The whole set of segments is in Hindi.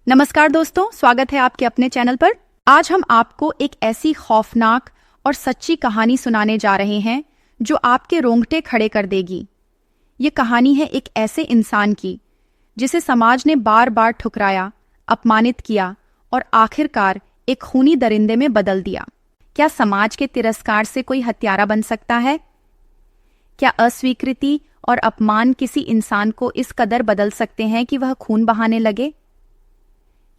नमस्कार दोस्तों, स्वागत है आपके अपने चैनल पर। आज हम आपको एक ऐसी खौफनाक और सच्ची कहानी सुनाने जा रहे हैं जो आपके रोंगटे खड़े कर देगी। ये कहानी है एक ऐसे इंसान की जिसे समाज ने बार बार ठुकराया, अपमानित किया और आखिरकार एक खूनी दरिंदे में बदल दिया। क्या समाज के तिरस्कार से कोई हत्यारा बन सकता है? क्या अस्वीकृति और अपमान किसी इंसान को इस कदर बदल सकते हैं कि वह खून बहाने लगे?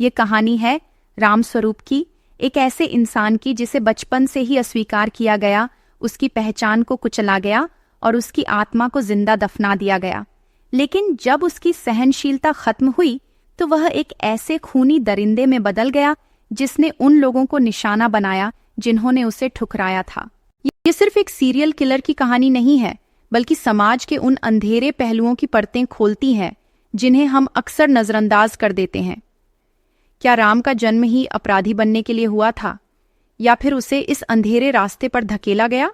ये कहानी है रामस्वरूप की, एक ऐसे इंसान की जिसे बचपन से ही अस्वीकार किया गया, उसकी पहचान को कुचला गया और उसकी आत्मा को जिंदा दफना दिया गया। लेकिन जब उसकी सहनशीलता खत्म हुई तो वह एक ऐसे खूनी दरिंदे में बदल गया जिसने उन लोगों को निशाना बनाया जिन्होंने उसे ठुकराया था। ये सिर्फ एक सीरियल किलर की कहानी नहीं है, बल्कि समाज के उन अंधेरे पहलुओं की परतें खोलती हैं जिन्हें हम अक्सर नजरअंदाज कर देते हैं। क्या राम का जन्म ही अपराधी बनने के लिए हुआ था, या फिर उसे इस अंधेरे रास्ते पर धकेला गया?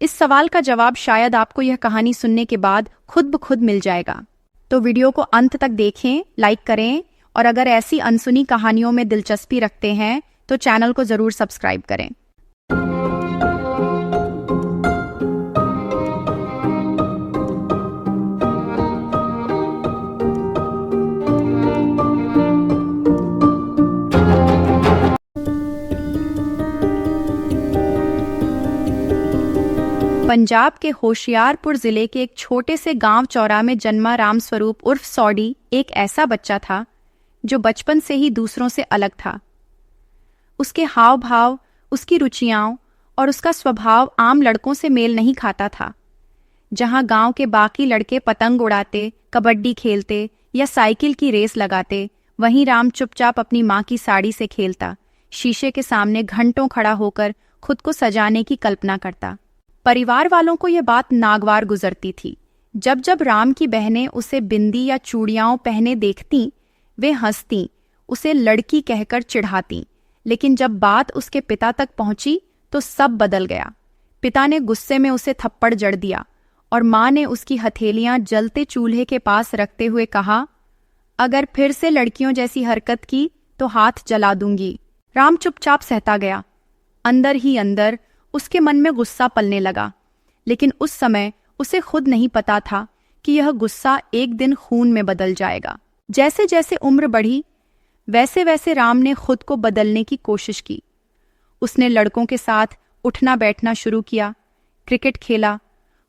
इस सवाल का जवाब शायद आपको यह कहानी सुनने के बाद खुद ब खुद मिल जाएगा। तो वीडियो को अंत तक देखें, लाइक करें और अगर ऐसी अनसुनी कहानियों में दिलचस्पी रखते हैं तो चैनल को जरूर सब्सक्राइब करें। पंजाब के होशियारपुर जिले के एक छोटे से गांव चौरा में जन्मा रामस्वरूप उर्फ सौडी एक ऐसा बच्चा था जो बचपन से ही दूसरों से अलग था। उसके हाव भाव, उसकी रुचियां और उसका स्वभाव आम लड़कों से मेल नहीं खाता था। जहां गांव के बाकी लड़के पतंग उड़ाते, कबड्डी खेलते या साइकिल की रेस लगाते, वहीं राम चुपचाप अपनी माँ की साड़ी से खेलता, शीशे के सामने घंटों खड़ा होकर खुद को सजाने की कल्पना करता। परिवार वालों को यह बात नागवार गुजरती थी। जब जब राम की बहनें उसे बिंदी या चूड़ियां पहने देखतीं, वे हंसतीं, उसे लड़की कहकर चिढ़ातीं। लेकिन जब बात उसके पिता तक पहुंची तो सब बदल गया। पिता ने गुस्से में उसे थप्पड़ जड़ दिया और माँ ने उसकी हथेलियां जलते चूल्हे के पास रखते हुए कहा, अगर फिर से लड़कियों जैसी हरकत की तो हाथ जला दूंगी। राम चुपचाप सहता गया। अंदर ही अंदर उसके मन में गुस्सा पलने लगा, लेकिन उस समय उसे खुद नहीं पता था कि यह गुस्सा एक दिन खून में बदल जाएगा। जैसे जैसे उम्र बढ़ी, वैसे वैसे राम ने खुद को बदलने की कोशिश की। उसने लड़कों के साथ उठना बैठना शुरू किया, क्रिकेट खेला,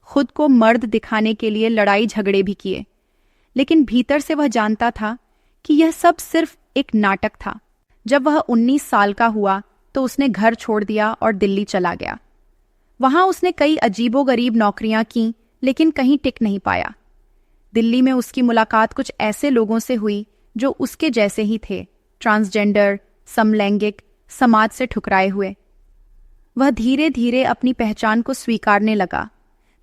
खुद को मर्द दिखाने के लिए लड़ाई झगड़े भी किए। लेकिन भीतर से वह जानता था कि यह सब सिर्फ एक नाटक था। जब वह 19 साल का हुआ तो उसने घर छोड़ दिया और दिल्ली चला गया। वहां उसने कई अजीबोगरीब नौकरियां की, लेकिन कहीं टिक नहीं पाया। दिल्ली में उसकी मुलाकात कुछ ऐसे लोगों से हुई जो उसके जैसे ही थे, ट्रांसजेंडर, समलैंगिक, समाज से ठुकराए हुए। वह धीरे धीरे अपनी पहचान को स्वीकारने लगा,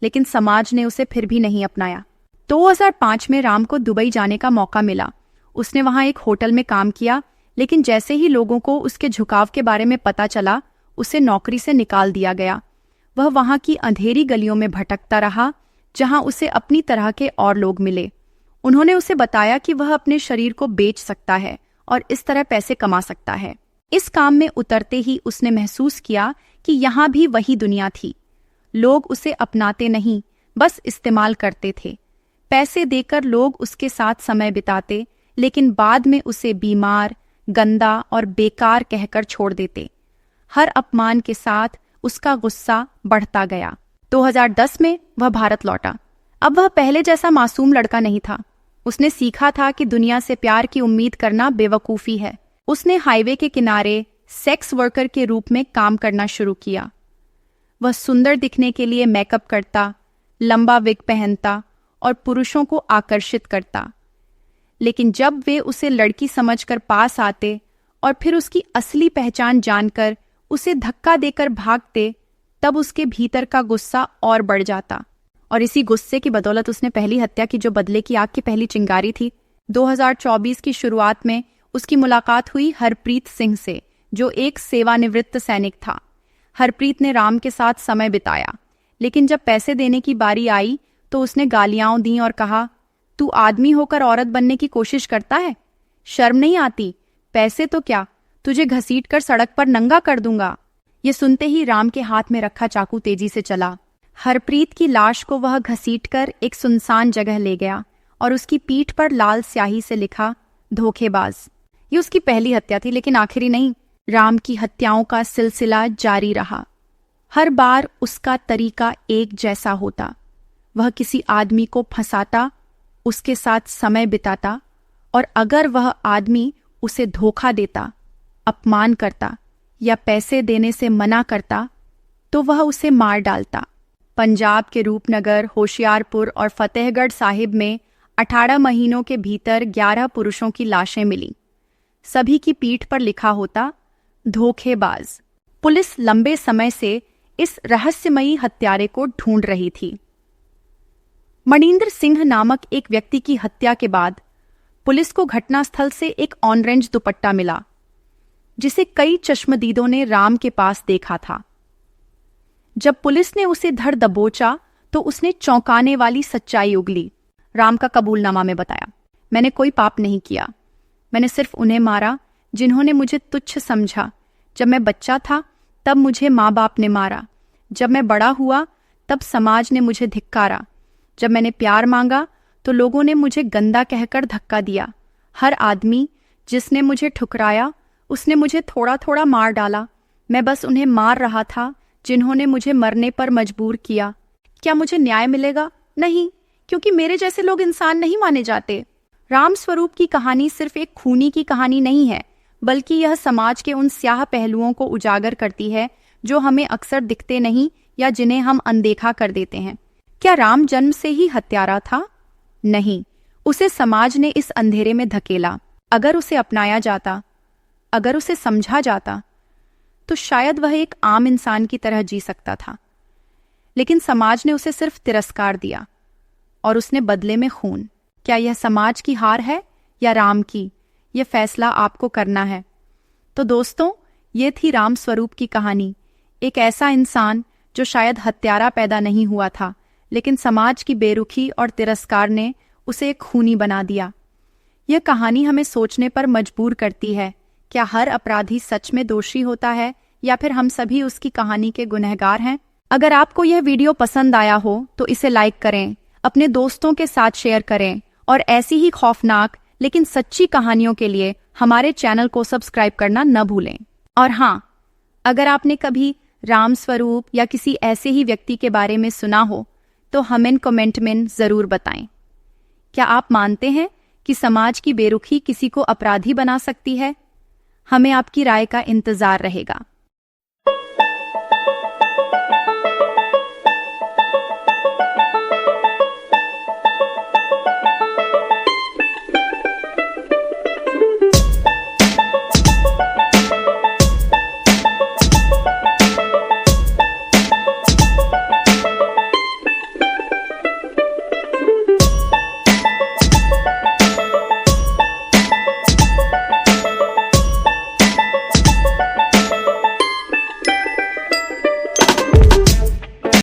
लेकिन समाज ने उसे फिर भी नहीं अपनाया। 2005 में राम को दुबई जाने का मौका मिला। उसने वहां एक होटल में काम किया, लेकिन जैसे ही लोगों को उसके झुकाव के बारे में पता चला, उसे नौकरी से निकाल दिया गया। वह वहां की अंधेरी गलियों में भटकता रहा, जहां उसे अपनी तरह के और लोग मिले। उन्होंने उसे बताया कि वह अपने शरीर को बेच सकता है और इस तरह पैसे कमा सकता है। इस काम में उतरते ही उसने महसूस किया कि यहाँ भी वही दुनिया थी। लोग उसे अपनाते नहीं, बस इस्तेमाल करते थे। पैसे देकर लोग उसके साथ समय बिताते, लेकिन बाद में उसे बीमार, गंदा और बेकार कहकर छोड़ देते। हर अपमान के साथ उसका गुस्सा बढ़ता गया। 2010 में वह भारत लौटा। अब वह पहले जैसा मासूम लड़का नहीं था। उसने सीखा था कि दुनिया से प्यार की उम्मीद करना बेवकूफ़ी है। उसने हाईवे के किनारे सेक्स वर्कर के रूप में काम करना शुरू किया। वह सुंदर दिखने के लिए मेकअप करता, लंबा विग पहनता और पुरुषों को आकर्षित करता। लेकिन जब वे उसे लड़की समझकर पास आते और फिर उसकी असली पहचान जानकर उसे धक्का देकर भागते, तब उसके भीतर का गुस्सा और बढ़ जाता। और इसी गुस्से की बदौलत उसने पहली हत्या की, जो बदले की आग की पहली चिंगारी थी। 2024 की शुरुआत में उसकी मुलाकात हुई हरप्रीत सिंह से, जो एक सेवानिवृत्त सैनिक था। हरप्रीत ने राम के साथ समय बिताया, लेकिन जब पैसे देने की बारी आई तो उसने गालियां दी और कहा, तू आदमी होकर औरत बनने की कोशिश करता है, शर्म नहीं आती? पैसे तो क्या, तुझे घसीट कर सड़क पर नंगा कर दूंगा। ये सुनते ही राम के हाथ में रखा चाकू तेजी से चला। हरप्रीत की लाश को वह घसीटकर एक सुनसान जगह ले गया और उसकी पीठ पर लाल स्याही से लिखा, धोखेबाज। ये उसकी पहली हत्या थी, लेकिन आखिरी नहीं। राम की हत्याओं का सिलसिला जारी रहा। हर बार उसका तरीका एक जैसा होता। वह किसी आदमी को फंसाता, उसके साथ समय बिताता, और अगर वह आदमी उसे धोखा देता, अपमान करता या पैसे देने से मना करता तो वह उसे मार डालता। पंजाब के रूपनगर, होशियारपुर और फतेहगढ़ साहिब में 18 महीनों के भीतर 11 पुरुषों की लाशें मिली। सभी की पीठ पर लिखा होता, धोखेबाज। पुलिस लंबे समय से इस रहस्यमयी हत्यारे को ढूंढ रही थी। मणिंदर सिंह नामक एक व्यक्ति की हत्या के बाद पुलिस को घटनास्थल से एक ऑरेंज दुपट्टा मिला, जिसे कई चश्मदीदों ने राम के पास देखा था। जब पुलिस ने उसे धर दबोचा तो उसने चौंकाने वाली सच्चाई उगली। राम का कबूलनामा में बताया, मैंने कोई पाप नहीं किया। मैंने सिर्फ उन्हें मारा जिन्होंने मुझे तुच्छ समझा। जब मैं बच्चा था तब मुझे माँ बाप ने मारा। जब मैं बड़ा हुआ तब समाज ने मुझे धिक्कारा। जब मैंने प्यार मांगा तो लोगों ने मुझे गंदा कहकर धक्का दिया। हर आदमी जिसने मुझे ठुकराया उसने मुझे थोड़ा थोड़ा मार डाला। मैं बस उन्हें मार रहा था जिन्होंने मुझे मरने पर मजबूर किया। क्या मुझे न्याय मिलेगा? नहीं, क्योंकि मेरे जैसे लोग इंसान नहीं माने जाते। राम स्वरूप की कहानी सिर्फ एक खूनी की कहानी नहीं है, बल्कि यह समाज के उन स्याह पहलुओं को उजागर करती है जो हमें अक्सर दिखते नहीं या जिन्हें हम अनदेखा कर देते हैं। क्या राम जन्म से ही हत्यारा था? नहीं, उसे समाज ने इस अंधेरे में धकेला। अगर उसे अपनाया जाता, अगर उसे समझा जाता, तो शायद वह एक आम इंसान की तरह जी सकता था। लेकिन समाज ने उसे सिर्फ तिरस्कार दिया और उसने बदले में खून। क्या यह समाज की हार है या राम की? यह फैसला आपको करना है। तो दोस्तों, ये थी राम स्वरूप की कहानी। एक ऐसा इंसान जो शायद हत्यारा पैदा नहीं हुआ था, लेकिन समाज की बेरुखी और तिरस्कार ने उसे एक खूनी बना दिया। यह कहानी हमें सोचने पर मजबूर करती है, क्या हर अपराधी सच में दोषी होता है या फिर हम सभी उसकी कहानी के गुनहगार हैं? अगर आपको यह वीडियो पसंद आया हो तो इसे लाइक करें, अपने दोस्तों के साथ शेयर करें और ऐसी ही खौफनाक लेकिन सच्ची कहानियों के लिए हमारे चैनल को सब्सक्राइब करना न भूलें। और हाँ, अगर आपने कभी राम स्वरूप या किसी ऐसे ही व्यक्ति के बारे में सुना हो तो हमें कमेंट में ज़रूर बताएं। क्या आप मानते हैं कि समाज की बेरुखी किसी को अपराधी बना सकती है? हमें आपकी राय का इंतज़ार रहेगा।